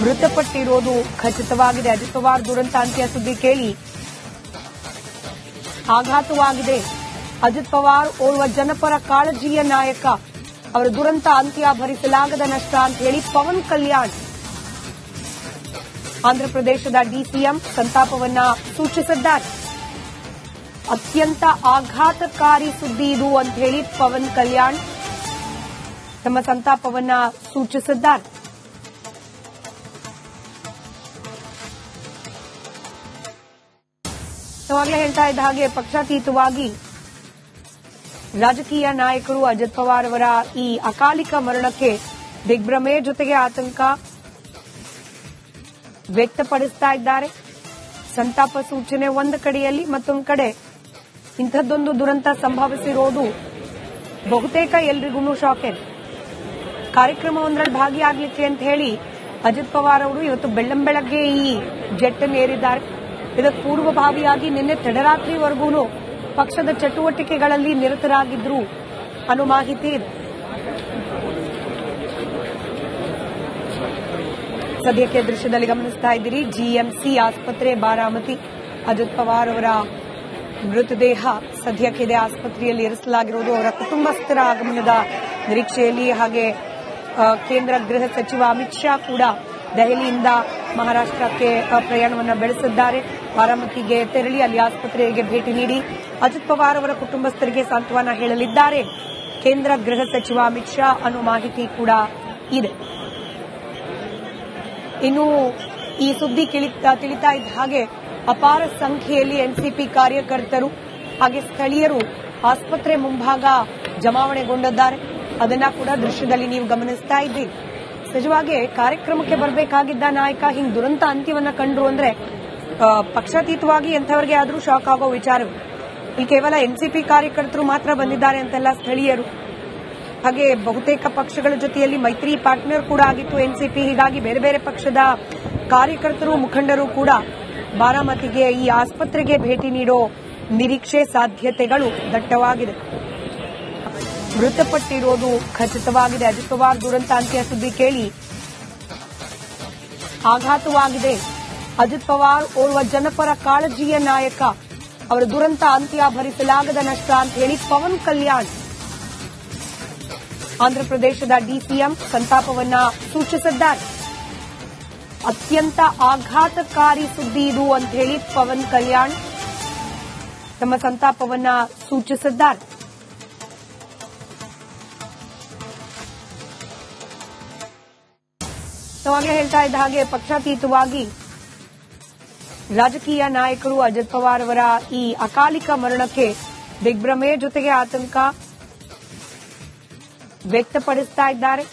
ಮೃತಪಟ್ಟಿರೋದು ಖಚಿತವಾಗಿದೆ. ಅಜಿತ್ ಪವಾರ್ ದುರಂತ ಅಂತ್ಯ ಸುದ್ದಿ ಕೇಳಿ ಆಘಾತವಾಗಿದೆ. ಅಜಿತ್ ಪವಾರ್ ಓರ್ವ ಜನಪರ ಕಾಳಜಿಯ ನಾಯಕ. ಅವರ ದುರಂತ ಅಂತ್ಯ ಭರಿಸಲಾಗದ ನಷ್ಟ ಅಂತ ಹೇಳಿ ಪವನ್ ಕಲ್ಯಾಣ್ ಆಂಧ್ರಪ್ರದೇಶದ ಡಿಸಿಎಂ ಸಂತಾಪವನ್ನ ಸೂಚಿಸಿದ್ದಾರೆ. ಅತ್ಯಂತ ಆಘಾತಕಾರಿ ಸುದ್ದಿ ಇದು ಅಂತ ಹೇಳಿ ಪವನ್ ಕಲ್ಯಾಣ್ ತಮ್ಮ ಸಂತಾಪವನ್ನ ಸೂಚಿಸಿದ್ದಾರೆ. ನಾವಾಗಲೇ ಹೇಳ್ತಾ ಇದ್ದ ಹಾಗೆ ಪಕ್ಷಾತೀತವಾಗಿ ರಾಜಕೀಯ ನಾಯಕರು ಅಜಿತ್ ಪವಾರ್ ಅವರ ಈ ಅಕಾಲಿಕ ಮರಣಕ್ಕೆ ದಿಗ್ಭ್ರಮೆ ಜೊತೆಗೆ ಆತಂಕ ವ್ಯಕ್ತಪಡಿಸ್ತಾ ಇದ್ದಾರೆ. ಸಂತಾಪ ಸೂಚನೆ ಒಂದು ಕಡೆಯಲ್ಲಿ, ಮತ್ತೊಂದು ಕಡೆ ಇಂಥದ್ದೊಂದು ದುರಂತ ಸಂಭವಿಸಿರೋದು ಬಹುತೇಕ ಎಲ್ರಿಗೂ ಶಾಕ್. ಕಾರ್ಯಕ್ರಮವೊಂದರಲ್ಲಿ ಭಾಗಿಯಾಗಲಿಕ್ಕೆ ಅಂತ ಹೇಳಿ ಅಜಿತ್ ಪವಾರ್ ಅವರು ಇವತ್ತು ಬೆಳ್ಳಂಬೆಳಗ್ಗೆ ಈ ಜೆಟ್ ಏರಿದ್ದಾರೆ. ಇದಕ್ಕೆ ಪೂರ್ವಭಾವಿಯಾಗಿ ನಿನ್ನೆ ತಡರಾತ್ರಿವರೆಗೂ ಪಕ್ಷದ ಚಟುವಟಿಕೆಗಳಲ್ಲಿ ನಿರತರಾಗಿದ್ರು ಅನ್ನೋ ಮಾಹಿತಿ ಇದೆ. ಸದ್ಯಕ್ಕೆ ದೃಶ್ಯದಲ್ಲಿ ಗಮನಿಸ್ತಾ ಇದ್ದೀರಿ, ಜಿಎಂಸಿ ಆಸ್ಪತ್ರೆ ಬಾರಾಮತಿ. ಅಜಿತ್ ಪವಾರ್ ಅವರ ಮೃತದೇಹ ಸದ್ಯಕ್ಕಿದೆ ಆಸ್ಪತ್ರೆಯಲ್ಲಿ ಇರಿಸಲಾಗಿರುವುದು. ಅವರ ಕುಟುಂಬಸ್ಥರ ಆಗಮನದ ನಿರೀಕ್ಷೆಯಲ್ಲಿ. ಹಾಗೆ ಕೇಂದ್ರ ಗೃಹ ಸಚಿವ ಅಮಿತ್ ಶಾ ಕೂಡ ದೆಹಲಿಯಿಂದ ಮಹಾರಾಷ್ಟಕ್ಕೆ ಪ್ರಯಾಣವನ್ನು ಬೆಳೆಸಿದ್ದಾರೆ. ಬಾರಾಮತಿಗೆ ತೆರಳಿ ಅಲ್ಲಿ ಆಸ್ಪತ್ರೆಗೆ ಭೇಟಿ ನೀಡಿ ಅಜಿತ್ ಪವಾರ್ ಅವರ ಕುಟುಂಬಸ್ಥರಿಗೆ ಸಾಂತ್ವನ ಹೇಳಲಿದ್ದಾರೆ ಕೇಂದ್ರ ಗೃಹ ಸಚಿವ ಅಮಿತ್ ಶಾ ಅನ್ನೋ ಮಾಹಿತಿ ಕೂಡ ಇದೆ. ಇನ್ನು ಈ ಸುದ್ದಿ ತಿಳಿತಾ ಇದ್ದ ಹಾಗೆ ಅಪಾರ ಸಂಖ್ಯೆಯಲ್ಲಿ ಎನ್ಸಿಪಿ ಕಾರ್ಯಕರ್ತರು ಹಾಗೆ ಸ್ಥಳೀಯರು ಆಸ್ಪತ್ರೆ ಮುಂಭಾಗ ಜಮಾವಣೆಗೊಂಡಿದ್ದಾರೆ. ಅದನ್ನ ಕೂಡ ದೃಶ್ಯದಲ್ಲಿ ನೀವು ಗಮನಿಸ್ತಾ ಇದ್ದೀರಿ. ಸಹಜವಾಗಿ ಕಾರ್ಯಕ್ರಮಕ್ಕೆ ಬರಬೇಕಾಗಿದ್ದ ನಾಯಕ ಹಿಂಗ್ ದುರಂತ ಅಂತ್ಯವನ್ನ ಕಂಡ್ರು ಅಂದ್ರೆ ಪಕ್ಷಾತೀತವಾಗಿ ಎಂಥವರಿಗೆ ಆದ್ರೂ ಶಾಕ್ ಆಗೋ ವಿಚಾರ. ಇಲ್ಲಿ ಕೇವಲ ಎನ್ಸಿಪಿ ಕಾರ್ಯಕರ್ತರು ಮಾತ್ರ ಬಂದಿದ್ದಾರೆ ಅಂತೆಲ್ಲ ಸ್ಥಳೀಯರು ಹಾಗೆ ಬಹುತೇಕ ಪಕ್ಷಗಳ ಜೊತೆಯಲ್ಲಿ ಮೈತ್ರಿ ಪಾರ್ಟ್ನರ್ ಕೂಡ ಆಗಿತ್ತು ಎನ್ಸಿಪಿ. ಹೀಗಾಗಿ ಬೇರೆ ಬೇರೆ ಪಕ್ಷದ ಕಾರ್ಯಕರ್ತರು ಮುಖಂಡರು ಕೂಡ ಬಾರಾಮತಿಗೆ ಈ ಆಸ್ಪತ್ರೆಗೆ ಭೇಟಿ ನೀಡೋ ನಿರೀಕ್ಷೆ ಸಾಧ್ಯತೆಗಳು ದಟ್ಟವಾಗಿದೆ. ಮೃತಪಟ್ಟಿರೋದು ಖಚಿತವಾಗಿದೆ. ಅಜಿತ್ ಪವಾರ್ ದುರಂತ ಅಂತ್ಯ ಸುದ್ದಿ ಕೇಳಿ ಆಘಾತವಾಗಿದೆ. ಅಜಿತ್ ಪವಾರ್ ಓರ್ವ ಜನಪರ ಕಾಳಜಿಯ ನಾಯಕ. ಅವರ ದುರಂತ ಅಂತ್ಯ ಭರಿಸಲಾಗದ ನಷ್ಟ ಅಂತ ಹೇಳಿ ಪವನ್ ಕಲ್ಯಾಣ್ ಆಂಧ್ರಪ್ರದೇಶದ ಡಿಸಿಎಂ ಸಂತಾಪವನ್ನ ಸೂಚಿಸಿದ್ದಾರೆ. ಅತ್ಯಂತ ಆಘಾತಕಾರಿ ಸುದ್ದಿ ಇದು ಅಂತ ಹೇಳಿ ಪವನ್ ಕಲ್ಯಾಣ್ ತಮ್ಮ ಸಂತಾಪವನ್ನ ಸೂಚಿಸಿದ್ದಾರೆ. ನಾವಾಗಲೇ ಹೇಳ್ತಾ ಇದ್ದ ಹಾಗೆ ಪಕ್ಷಾತೀತವಾಗಿ ರಾಜಕೀಯ ನಾಯಕರು ಅಜಿತ್ ಪವಾರ್ ಅವರ ಈ ಅಕಾಲಿಕ ಮರಣಕ್ಕೆ ದಿಗ್ಭ್ರಮೆ ಜೊತೆಗೆ ಆತಂಕ ವ್ಯಕ್ತಪಡಿಸ್ತಾ ಇದ್ದಾರೆ.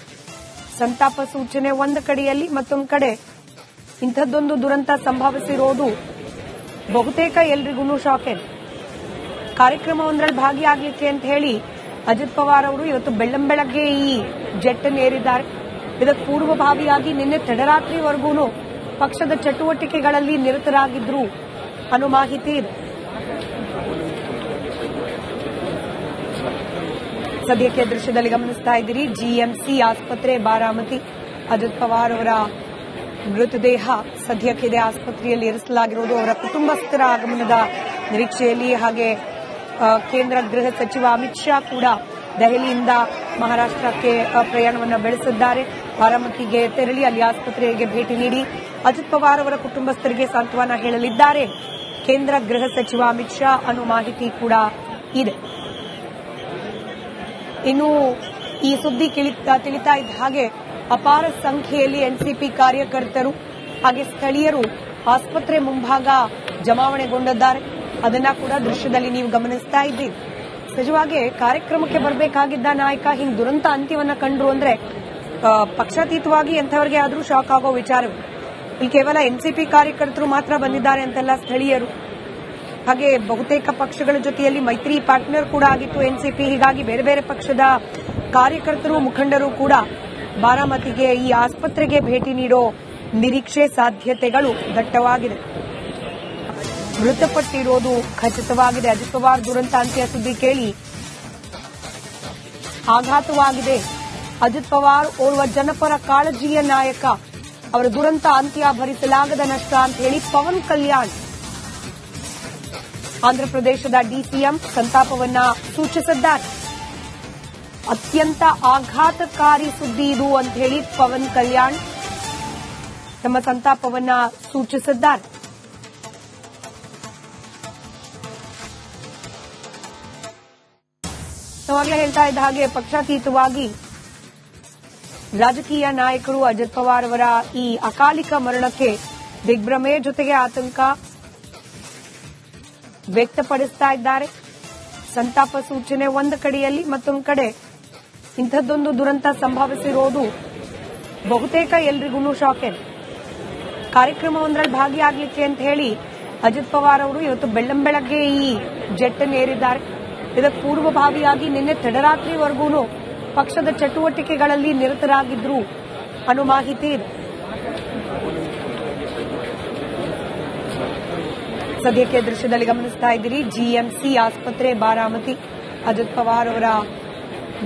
ಸಂತಾಪ ಸೂಚನೆ ಒಂದು ಕಡೆಯಲ್ಲಿ, ಮತ್ತೊಂದು ಕಡೆ ಇಂಥದ್ದೊಂದು ದುರಂತ ಸಂಭವಿಸಿರೋದು ಬಹುತೇಕ ಎಲ್ರಿಗೂ ಶಾಕ್. ಕಾರ್ಯಕ್ರಮವೊಂದರಲ್ಲಿ ಭಾಗಿಯಾಗಲಿಕ್ಕೆ ಅಂತ ಹೇಳಿ ಅಜಿತ್ ಪವಾರ್ ಅವರು ಇವತ್ತು ಬೆಳ್ಳಂಬೆಳಗ್ಗೆ ಈ ಜೆಟ್ ಏರಿದ್ದಾರೆ. ಇದಕ್ಕೆ ಪೂರ್ವಭಾವಿಯಾಗಿ ನಿನ್ನೆ ತಡರಾತ್ರಿವರೆಗೂ ಪಕ್ಷದ ಚಟುವಟಿಕೆಗಳಲ್ಲಿ ನಿರತರಾಗಿದ್ರು ಅನ್ನೋ ಮಾಹಿತಿ ಇದೆ. ಸದ್ಯಕ್ಕೆ ದೃಶ್ಯದಲ್ಲಿ ಗಮನಿಸ್ತಾ ಇದ್ದೀರಿ, ಜಿಎಂಸಿ ಆಸ್ಪತ್ರೆ ಬಾರಾಮತಿ. ಅಜಿತ್ ಪವಾರ್ ಅವರ ಮೃತದೇಹ ಸದ್ಯಕ್ಕಿದೆ ಆಸ್ಪತ್ರೆಯಲ್ಲಿ ಇರಿಸಲಾಗಿರುವುದು. ಅವರ ಕುಟುಂಬಸ್ಥರ ಆಗಮನದ ನಿರೀಕ್ಷೆಯಲ್ಲಿ. ಹಾಗೆ ಕೇಂದ್ರ ಗೃಹ ಸಚಿವ ಅಮಿತ್ ಶಾ ಕೂಡ ದೆಹಲಿಯಿಂದ ಮಹಾರಾಷ್ಟಕ್ಕೆ ಪ್ರಯಾಣವನ್ನು ಬೆಳೆಸಿದ್ದಾರೆ. ಬಾರಾಮತಿಗೆ ತೆರಳಿ ಅಲ್ಲಿ ಆಸ್ಪತ್ರೆಗೆ ಭೇಟಿ ನೀಡಿ ಅಜಿತ್ ಪವಾರ್ ಅವರ ಕುಟುಂಬಸ್ಥರಿಗೆ ಸಾಂತ್ವನ ಹೇಳಲಿದ್ದಾರೆ ಕೇಂದ್ರ ಗೃಹ ಸಚಿವ ಅಮಿತ್ ಶಾ ಅನ್ನೋ ಮಾಹಿತಿ ಕೂಡ ಇದೆ. ಇನ್ನು ಈ ಸುದ್ದಿ ತಿಳಿತಾ ಇದ್ದ ಹಾಗೆ ಅಪಾರ ಸಂಖ್ಯೆಯಲ್ಲಿ ಎನ್ಸಿಪಿ ಕಾರ್ಯಕರ್ತರು ಹಾಗೆ ಸ್ಥಳೀಯರು ಆಸ್ಪತ್ರೆ ಮುಂಭಾಗ ಜಮಾವಣೆಗೊಂಡಿದ್ದಾರೆ. ಅದನ್ನ ಕೂಡ ದೃಶ್ಯದಲ್ಲಿ ನೀವು ಗಮನಿಸ್ತಾ ಇದ್ದೀರಿ. ಸಹಜವಾಗಿ ಕಾರ್ಯಕ್ರಮಕ್ಕೆ ಬರಬೇಕಾಗಿದ್ದ ನಾಯಕ ಹಿಂಗ್ ದುರಂತ ಅಂತ್ಯವನ್ನ ಕಂಡ್ರು ಅಂದ್ರೆ ಪಕ್ಷಾತೀತವಾಗಿ ಎಂಥವರಿಗೆ ಆದ್ರೂ ಶಾಕ್ ಆಗೋ ವಿಚಾರ. ಇಲ್ಲಿ ಕೇವಲ ಎನ್ಸಿಪಿ ಕಾರ್ಯಕರ್ತರು ಮಾತ್ರ ಬಂದಿದ್ದಾರೆ ಅಂತೆಲ್ಲ ಸ್ಥಳೀಯರು ಹಾಗೆ ಬಹುತೇಕ ಪಕ್ಷಗಳ ಜೊತೆಯಲ್ಲಿ ಮೈತ್ರಿ ಪಾರ್ಟ್ನರ್ ಕೂಡ ಆಗಿತ್ತು ಎನ್ಸಿಪಿ. ಹೀಗಾಗಿ ಬೇರೆ ಬೇರೆ ಪಕ್ಷದ ಕಾರ್ಯಕರ್ತರು ಮುಖಂಡರು ಕೂಡ ಬಾರಾಮತಿಗೆ ಈ ಆಸ್ಪತ್ರೆಗೆ ಭೇಟಿ ನೀಡೋ ನಿರೀಕ್ಷೆ ಸಾಧ್ಯತೆಗಳು ದಟ್ಟವಾಗಿದೆ. ಮೃತಪಟ್ಟಿರೋದು ಖಚಿತವಾಗಿದೆ. ಅಜಿತ್ ಪವಾರ್ ದುರಂತ ಅಂತ್ಯ ಸುದ್ದಿ ಕೇಳಿ ಆಘಾತವಾಗಿದೆ. ಅಜಿತ್ ಪವಾರ್ ಓರ್ವ ಜನಪರ ಕಾಳಜಿಯ ನಾಯಕ. ಅವರ ದುರಂತ ಅಂತ್ಯ ಭರಿಸಲಾಗದ ನಷ್ಟ ಅಂತ ಹೇಳಿ ಪವನ್ ಕಲ್ಯಾಣ್ ಆಂಧ್ರಪ್ರದೇಶದ ಡಿಸಿಎಂ ಸಂತಾಪವನ್ನ ಸೂಚಿಸಿದ್ದಾರೆ. ಅತ್ಯಂತ ಆಘಾತಕಾರಿ ಸುದ್ದಿ ಇದು ಅಂತ ಹೇಳಿ ಪವನ್ ಕಲ್ಯಾಣ್ ತಮ್ಮ ಸಂತಾಪವನ್ನ ಸೂಚಿಸಿದ್ದಾರೆ. ನಾವಾಗಲೇ ಹೇಳ್ತಾ ಇದ್ದ ಹಾಗೆ ಪಕ್ಷಾತೀತವಾಗಿ ರಾಜಕೀಯ ನಾಯಕರು ಅಜಿತ್ ಪವಾರ್ ಅವರ ಈ ಅಕಾಲಿಕ ಮರಣಕ್ಕೆ ದಿಗ್ಭ್ರಮೆ ಜೊತೆಗೆ ಆತಂಕ ವ್ಯಕ್ತಪಡಿಸ್ತಾ ಇದ್ದಾರೆ. ಸಂತಾಪ ಸೂಚನೆ ಒಂದು ಕಡೆಯಲ್ಲಿ, ಮತ್ತೊಂದು ಕಡೆ ಇಂಥದ್ದೊಂದು ದುರಂತ ಸಂಭವಿಸಿರೋದು ಬಹುತೇಕ ಎಲ್ರಿಗೂ ಶಾಕ್. ಕಾರ್ಯಕ್ರಮವೊಂದರಲ್ಲಿ ಭಾಗಿಯಾಗಲಿಕ್ಕೆ ಅಂತ ಹೇಳಿ ಅಜಿತ್ ಪವಾರ್ ಅವರು ಇವತ್ತು ಬೆಳ್ಳಂಬೆಳಗ್ಗೆ ಈ ಜೆಟ್ ಏರಿದ್ದಾರೆ. ಇದಕ್ಕೆ ಪೂರ್ವಭಾವಿಯಾಗಿ ನಿನ್ನೆ ತಡರಾತ್ರಿವರೆಗೂ ಪಕ್ಷದ ಚಟುವಟಿಕೆಗಳಲ್ಲಿ ನಿರತರಾಗಿದ್ರು ಅನ್ನೋ ಮಾಹಿತಿ ಇದೆ. ಸದ್ಯಕ್ಕೆ ದೃಶ್ಯದಲ್ಲಿ ಗಮನಿಸ್ತಾ ಇದ್ದೀರಿ, ಜಿಎಂಸಿ ಆಸ್ಪತ್ರೆ ಬಾರಾಮತಿ. ಅಜಿತ್ ಪವಾರ್ ಅವರ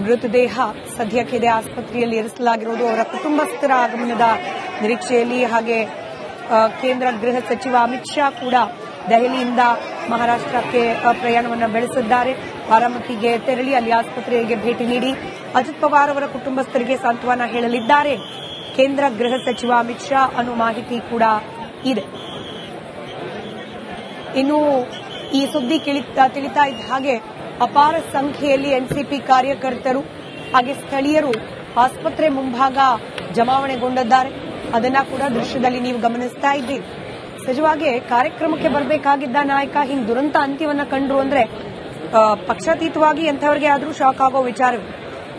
ಮೃತದೇಹ ಸದ್ಯಕ್ಕೆ ಇದೇ ಆಸ್ಪತ್ರೆಯಲ್ಲಿ ಇರಿಸಲಾಗಿರುವುದು. ಅವರ ಕುಟುಂಬಸ್ಥರ ಆಗಮನದ ನಿರೀಕ್ಷೆಯಲ್ಲಿ. ಹಾಗೆ ಕೇಂದ್ರ ಗೃಹ ಸಚಿವ ಅಮಿತ್ ಶಾ ಕೂಡ ದೆಹಲಿಯಿಂದ ಮಹಾರಾಷ್ಟಕ್ಕೆ ಪ್ರಯಾಣವನ್ನು ಬೆಳೆಸಿದ್ದಾರೆ. ಬಾರಾಮತಿಗೆ ತೆರಳಿ ಅಲ್ಲಿ ಆಸ್ಪತ್ರೆಗೆ ಭೇಟಿ ನೀಡಿ ಅಜಿತ್ ಪವಾರ್ ಅವರ ಕುಟುಂಬಸ್ಥರಿಗೆ ಸಾಂತ್ವನ ಹೇಳಲಿದ್ದಾರೆ ಕೇಂದ್ರ ಗೃಹ ಸಚಿವ ಅಮಿತ್ ಶಾ ಅನ್ನೋ ಮಾಹಿತಿ ಕೂಡ ಇದೆ. ಇನ್ನು ಈ ಸುದ್ದಿ ತಿಳಿತಾ ಇದ್ದ ಹಾಗೆ ಅಪಾರ ಸಂಖ್ಯೆಯಲ್ಲಿ ಎನ್ಸಿಪಿ ಕಾರ್ಯಕರ್ತರು ಹಾಗೆ ಸ್ಥಳೀಯರು ಆಸ್ಪತ್ರೆ ಮುಂಭಾಗ ಜಮಾವಣೆಗೊಂಡಿದ್ದಾರೆ. ಅದನ್ನ ಕೂಡ ದೃಶ್ಯದಲ್ಲಿ ನೀವು ಗಮನಿಸ್ತಾ ಇದ್ದೀರಿ. ಸಹಜವಾಗಿ ಕಾರ್ಯಕ್ರಮಕ್ಕೆ ಬರಬೇಕಾಗಿದ್ದ ನಾಯಕ ಹಿಂಗ್ ದುರಂತ ಅಂತ್ಯವನ್ನ ಕಂಡ್ರು ಅಂದ್ರೆ ಪಕ್ಷಾತೀತವಾಗಿ ಎಂಥವರಿಗೆ ಆದ್ರೂ ಶಾಕ್ ಆಗೋ ವಿಚಾರವೇ.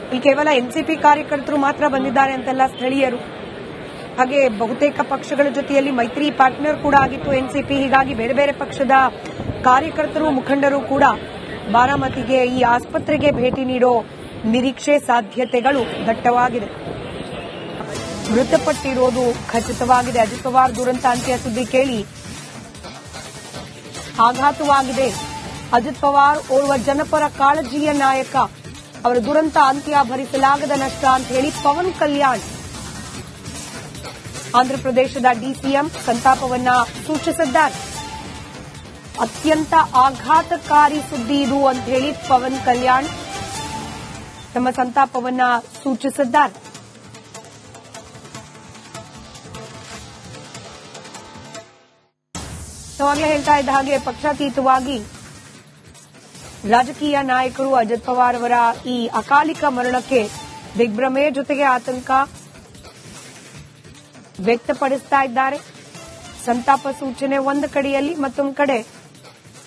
ಇಲ್ಲಿ ಕೇವಲ ಎನ್ಸಿಪಿ ಕಾರ್ಯಕರ್ತರು ಮಾತ್ರ ಬಂದಿದ್ದಾರೆ ಅಂತೆಲ್ಲ ಸ್ಥಳೀಯರು ಹಾಗೆ ಬಹುತೇಕ ಪಕ್ಷಗಳ ಜೊತೆಯಲ್ಲಿ ಮೈತ್ರಿ ಪಾರ್ಟ್ನರ್ ಕೂಡ ಆಗಿತ್ತು ಎನ್ಸಿಪಿ. ಹೀಗಾಗಿ ಬೇರೆ ಬೇರೆ ಪಕ್ಷದ ಕಾರ್ಯಕರ್ತರು ಮುಖಂಡರು ಕೂಡ ಬಾರಾಮತಿಗೆ ಈ ಆಸ್ಪತ್ರೆಗೆ ಭೇಟಿ ನೀಡೋ ನಿರೀಕ್ಷೆ ಸಾಧ್ಯತೆಗಳು ದಟ್ಟವಾಗಿದೆ. ಮೃತಪಟ್ಟಿರೋದು ಖಚಿತವಾಗಿದೆ. ಅಜಿತ್ ಪವಾರ್ ದುರಂತ ಅಂತ್ಯ ಸುದ್ದಿ ಕೇಳಿ ಆಘಾತವಾಗಿದೆ. ಅಜಿತ್ ಪವಾರ್ ಓರ್ವ ಜನಪರ ಕಾಳಜಿಯ ನಾಯಕ, ಅವರ ದುರಂತ ಅಂತ್ಯ ಭರಿಸಲಾಗದ ನಷ್ಟ ಅಂತ ಹೇಳಿ ಪವನ್ ಕಲ್ಯಾಣ್ ಆಂಧ್ರಪ್ರದೇಶದ ಡಿಸಿಎಂ ಸಂತಾಪವನ್ನ ಸೂಚಿಸಿದ್ದಾರೆ. ಅತ್ಯಂತ ಆಘಾತಕಾರಿ ಸುದ್ದಿ ಇದು ಅಂತ ಹೇಳಿ ಪವನ್ ಕಲ್ಯಾಣ್ ತಮ್ಮ ಸಂತಾಪವನ್ನ ಸೂಚಿಸಿದ್ದಾರೆ. ನಾವಾಗಲೇ ಹೇಳ್ತಾ ಇದ್ದ ಹಾಗೆ ಪಕ್ಷಾತೀತವಾಗಿ ರಾಜಕೀಯ ನಾಯಕರು ಅಜಿತ್ ಪವಾರ್ ಅವರ ಈ ಅಕಾಲಿಕ ಮರಣಕ್ಕೆ ದಿಗ್ಭ್ರಮೆ ಜೊತೆಗೆ ಆತಂಕ ವ್ಯಕ್ತಪಡಿಸ್ತಾ ಇದ್ದಾರೆ. ಸಂತಾಪ ಸೂಚನೆ ಒಂದು ಕಡೆಯಲ್ಲಿ, ಮತ್ತೊಂದು ಕಡೆ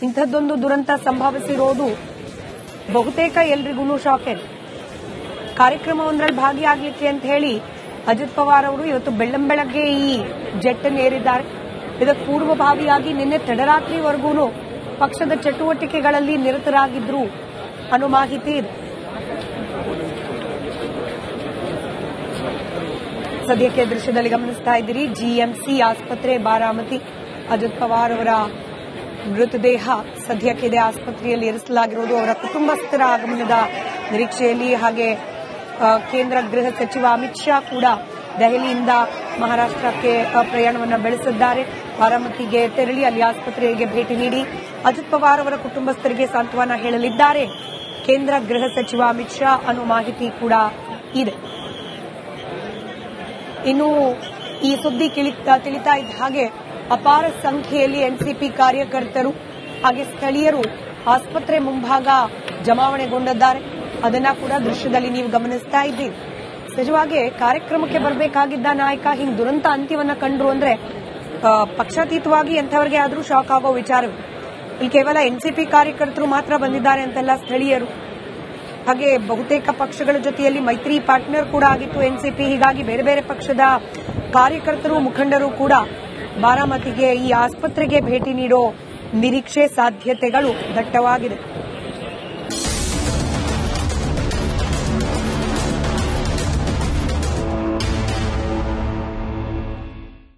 ಇಂಥದ್ದೊಂದು ದುರಂತ ಸಂಭವಿಸಿರೋದು ಬಹುತೇಕ ಎಲ್ರಿಗೂ ಶಾಕ್. ಕಾರ್ಯಕ್ರಮವೊಂದರಲ್ಲಿ ಭಾಗಿಯಾಗಲಿಕ್ಕೆ ಅಂತ ಹೇಳಿ ಅಜಿತ್ ಪವಾರ್ ಅವರು ಇವತ್ತು ಬೆಳ್ಳಂಬೆಳಗ್ಗೆ ಈ ಜೆಟ್ ಏರಿದ್ದಾರೆ. ಇದಕ್ಕೆ ಪೂರ್ವಭಾವಿಯಾಗಿ ನಿನ್ನೆ ತಡರಾತ್ರಿವರೆಗೂ ಪಕ್ಷದ ಚಟುವಟಿಕೆಗಳಲ್ಲಿ ನಿರತರಾಗಿದ್ರು ಅನ್ನೋ ಮಾಹಿತಿ ಇದೆ. ಸದ್ಯಕ್ಕೆ ದೃಶ್ಯದಲ್ಲಿ ಗಮನಿಸ್ತಾ ಇದ್ದೀರಿ, ಜಿಎಂಸಿ ಆಸ್ಪತ್ರೆ ಬಾರಾಮತಿ. ಅಜಿತ್ ಪವಾರ್ ಅವರ ಮೃತದೇಹ ಸದ್ಯಕ್ಕೆ ಇದೇ ಆಸ್ಪತ್ರೆಯಲ್ಲಿ ಇರಿಸಲಾಗಿರುವುದು. ಅವರ ಕುಟುಂಬಸ್ಥರ ಆಗಮನದ ನಿರೀಕ್ಷೆಯಲ್ಲಿ. ಹಾಗೆ ಕೇಂದ್ರ ಗೃಹ ಸಚಿವ ಅಮಿತ್ ಶಾ ಕೂಡ ದೆಹಲಿಯಿಂದ ಮಹಾರಾಷ್ಟಕ್ಕೆ ಪ್ರಯಾಣವನ್ನು ಬೆಳೆಸಿದ್ದಾರೆ. ಬಾರಾಮತಿಗೆ ತೆರಳಿ ಅಲ್ಲಿ ಆಸ್ಪತ್ರೆಗೆ ಭೇಟಿ ನೀಡಿ ಅಜಿತ್ ಪವಾರ್ ಅವರ ಕುಟುಂಬಸ್ಥರಿಗೆ ಸಾಂತ್ವನ ಹೇಳಲಿದ್ದಾರೆ ಕೇಂದ್ರ ಗೃಹ ಸಚಿವ ಅಮಿತ್ ಶಾ ಅನ್ನೋ ಮಾಹಿತಿ ಕೂಡ ಇದೆ. ಇನ್ನು ಈ ಸುದ್ದಿ ತಿಳಿತಾ ಇದ್ದ ಹಾಗೆ ಅಪಾರ ಸಂಖ್ಯೆಯಲ್ಲಿ ಎನ್ಸಿಪಿ ಕಾರ್ಯಕರ್ತರು ಹಾಗೆ ಸ್ಥಳೀಯರು ಆಸ್ಪತ್ರೆ ಮುಂಭಾಗ ಜಮಾವಣೆಗೊಂಡಿದ್ದಾರೆ. ಅದನ್ನ ಕೂಡ ದೃಶ್ಯದಲ್ಲಿ ನೀವು ಗಮನಿಸ್ತಾ ಇದ್ದೀರಿ. ಸಹಜವಾಗಿ ಕಾರ್ಯಕ್ರಮಕ್ಕೆ ಬರಬೇಕಾಗಿದ್ದ ನಾಯಕ ಹಿಂಗ್ ದುರಂತ ಅಂತ್ಯವನ್ನ ಕಂಡ್ರು ಅಂದ್ರೆ ಪಕ್ಷಾತೀತವಾಗಿ ಎಂಥವರಿಗೆ ಆದ್ರೂ ಶಾಕ್ ಆಗೋ ವಿಚಾರವೇ. ಇಲ್ಲಿ ಕೇವಲ ಎನ್ಸಿಪಿ ಕಾರ್ಯಕರ್ತರು ಮಾತ್ರ ಬಂದಿದ್ದಾರೆ ಅಂತೆಲ್ಲ ಸ್ಥಳೀಯರು ಹಾಗೆ ಬಹುತೇಕ ಪಕ್ಷಗಳ ಜೊತೆಯಲ್ಲಿ ಮೈತ್ರಿ ಪಾರ್ಟ್ನರ್ ಕೂಡ ಆಗಿತ್ತು ಎನ್ಸಿಪಿ. ಹೀಗಾಗಿ ಬೇರೆ ಬೇರೆ ಪಕ್ಷದ ಕಾರ್ಯಕರ್ತರು ಮುಖಂಡರು ಕೂಡ ಬಾರಾಮತಿಗೆ ಈ ಆಸ್ಪತ್ರೆಗೆ ಭೇಟಿ ನೀಡೋ ನಿರೀಕ್ಷೆ ಸಾಧ್ಯತೆಗಳು ದಟ್ಟವಾಗಿದೆ.